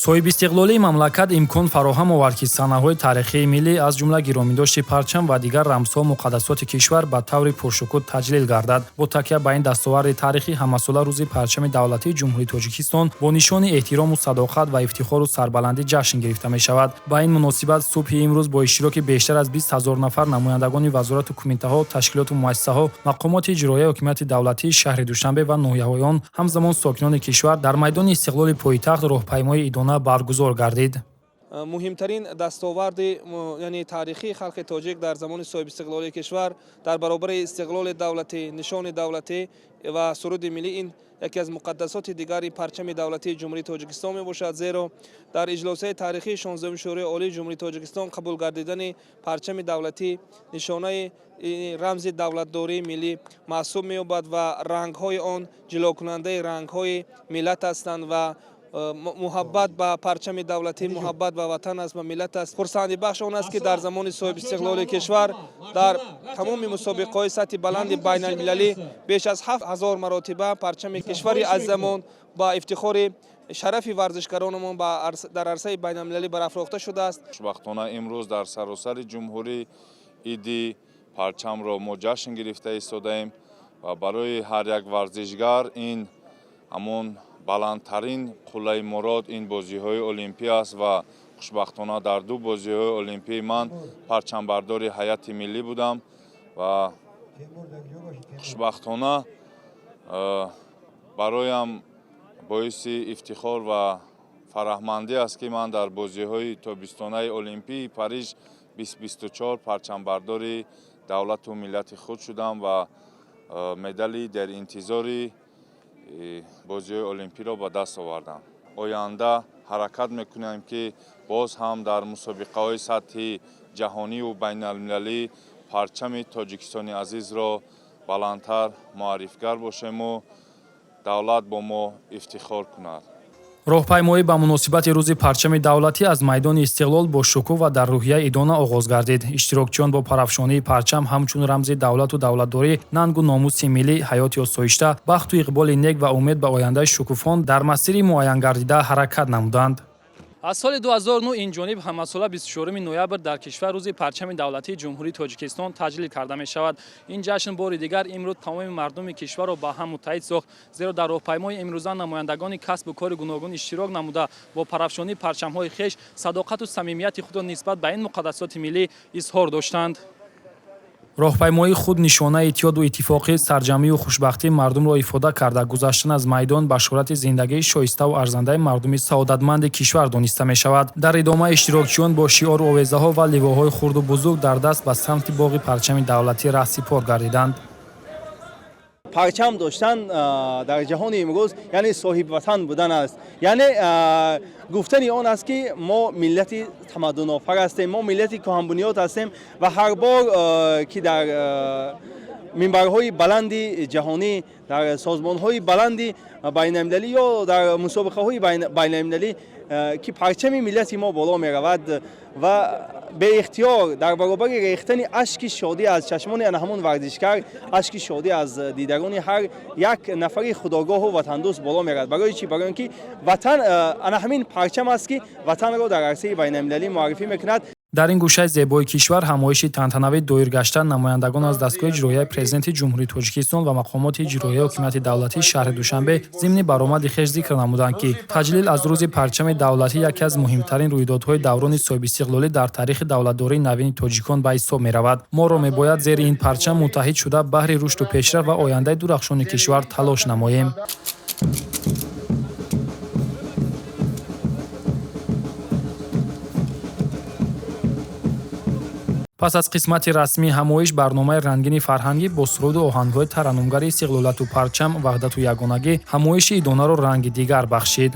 соҳиби истиқлолии мамлакат имкон фароҳам овард, ки санаҳои таърихии миллӣ аз ҷумла гиромидошти парчам ва дигар рамзҳо муқаддасоти кишвар ба таври пуршукут таҷлил гардад. Бо такя ба ин дастоварди таърихӣ ҳамасола рӯзи парчами давлатии ҷумҳурии Тоҷикистон бо нишони эҳтирому садоқат ва ифтихору сарбаландӣ ҷашн гирифта мешавад. Ба ин муносибат субҳи имрӯз бо иштироки бештар аз 20 000 нафар намояндагони вазорату кумитаҳо, ташкилоту муассисаҳо, мақомоти иҷроияи ҳукумати давлатии шаҳри Душанбе ва ноҳияҳои он, ҳамзамон сокинони кишвар дар майдони истиқлоли пойтахт роҳпаймои идона баргузор гардид. муҳимтарин дастоварди яъне таърихии халқи тоҷик дар замони соҳиби истиқлолии кишвар дар баробари истиқлоли давлатӣ, нишони давлатӣ ва суруди миллӣ ин яке аз муқаддасоти дигари парчами давлатии ҷумҳурии Тоҷикистон мебошад. Зеро дар иҷлосҳои таърихии 16-уми шӯрои олии ҷумҳурии Тоҷикистон қабул гардидани парчами давлатӣ нишонаи рамзи давлатдории миллӣ маҳсуб меёбад ва рангҳои он ҷилокунандаи рангҳои миллат ҳастанд ва муҳаббат ба парчами давлатӣ, муҳаббат ба ватан аст, ба миллат аст. хурсандибахш он аст, ки дар замони соҳиби истиқлолии кишвар дар тамоми мусобиқаҳои сатҳи баланди байналмилалӣ беш аз 7000 маротиба парчами кишвари азизамон ба ифтихори шарафи варзишгаронамон дар арсаи байналмилалӣ барафрохта шудааст. хушбахтона имрӯз дар саросари ҷумҳурӣ иди парчамро мо ҷашн гирифта истодаем ва барои ҳар як варзишгар ин ҳамон баландтарин қуллаи мурод ин бозиҳои олимпӣ аст ва хушбахтона дар ду бозиҳои олимпӣ ман парчамбардори ҳайати миллӣ будам ва хушбахтона бароям боиси ифтихор ва фараҳмандӣ аст, ки ман дар бозиҳои тобистонаи олимпии Париж 2024 парчамбардори давлату миллати худ шудам ва медали дар интизори бозиҳои олимпиро ба даст овардам. Оянда ҳаракат мекунем, ки боз ҳам дар мусобиқаҳои сатҳи ҷаҳониву байналмилалӣ парчами Тоҷикистони азизро баландтар муаррифгар бошему давлат бо мо ифтихор кунад. роҳпаймоӣ ба муносибати рӯзи парчами давлатӣ аз майдони истиқлол бо шукӯҳ ва дар рӯҳияи идона оғоз гардид. иштирокчиён бо парафшонии парчам ҳамчун рамзи давлату давлатдорӣ, нангу номуси миллӣ, ҳаёти осоишта, бахту иқболи нек ва умед ба ояндаи шукуфон дар масири муайянгардида ҳаракат намуданд. аз соли 2009 инҷониб ҳамасола 24 ноябр дар кишвар рӯзи парчами давлатии ҷумҳурии Тоҷикистон таҷлил карда мешавад. ин ҷашн бори дигар имрӯз тамоми мардуми кишварро ба ҳам муттаҳид сохт, зеро дар роҳпаймои имрӯза намояндагони касбу кори гуногун иштирок намуда бо парафшонии парчамҳои хеш садоқату самимияти худро нисбат ба ин муқаддасоти миллӣ изҳор доштанд. роҳпаймои худ нишонаи иттиҳоду иттифоқӣ, сарҷамию хушбахтии мардумро ифода карда, гузаштан аз майдон ба шӯҳрати зиндагии шоиставу арзандаи мардуми саодатманди кишвар дониста мешавад. дар идома иштирокчиён бо шиору овезаҳо ва ливоҳои хурду бузург дар даст ба самти боғи парчами давлатӣ раҳсипор гардиданд. парчам доштан дар ҷаҳони имрӯз яъне соҳибватан будан аст. яъне гуфтани он аст, ки мо миллати тамаддунофар ҳастем, мо миллати коҳанбунёд ҳастем ва ҳар бор ки дар минбарҳои баланди ҷаҳонӣ, дар созмонҳои баланди байналмилалӣ ё дар мусобиқаҳои байналмилалӣ ки парчами миллати мо боло меравад ва беихтиёр дар баробари рехтани ашки шодӣ аз чашмони ана ҳамон варзишгар, ашки шодӣ аз дидарони ҳар як нафари худогоҳу ватандӯст боло меравад. барои чӣ? барои ин ки ватан ана ҳамин парчам аст, ки ватанро дар арсаи байналмилалӣ муаррифӣ мекунад. дар ин гӯшаи зебои кишвар ҳамоиши тантанавӣ доир гашта намояндагон аз дастгоҳи иҷроияи президенти ҷумҳурии Тоҷикистон ва мақомоти иҷроияи ҳукумати давлатии шаҳри Душанбе зимни баромади хеш зикр намуданд, ки таҷлил аз рӯзи парчами давлатӣ яке аз муҳимтарин рӯйдодҳои даврони соҳибистиқлолӣ дар таърихи давлатдории навини тоҷикон ба ҳисоб меравад. моро мебояд зери ин парчам муттаҳид шуда баҳри рушду пешрафт ва ояндаи дурахшони кишвар талош намоем. пас аз қисмати расмии ҳамоиш, барномаи рангини фарҳангӣ бо суруду оҳангҳои тараннумгари истиқлолату парчам, ваҳдату ягонагӣ ҳамоиши идонаро ранги дигар бахшид.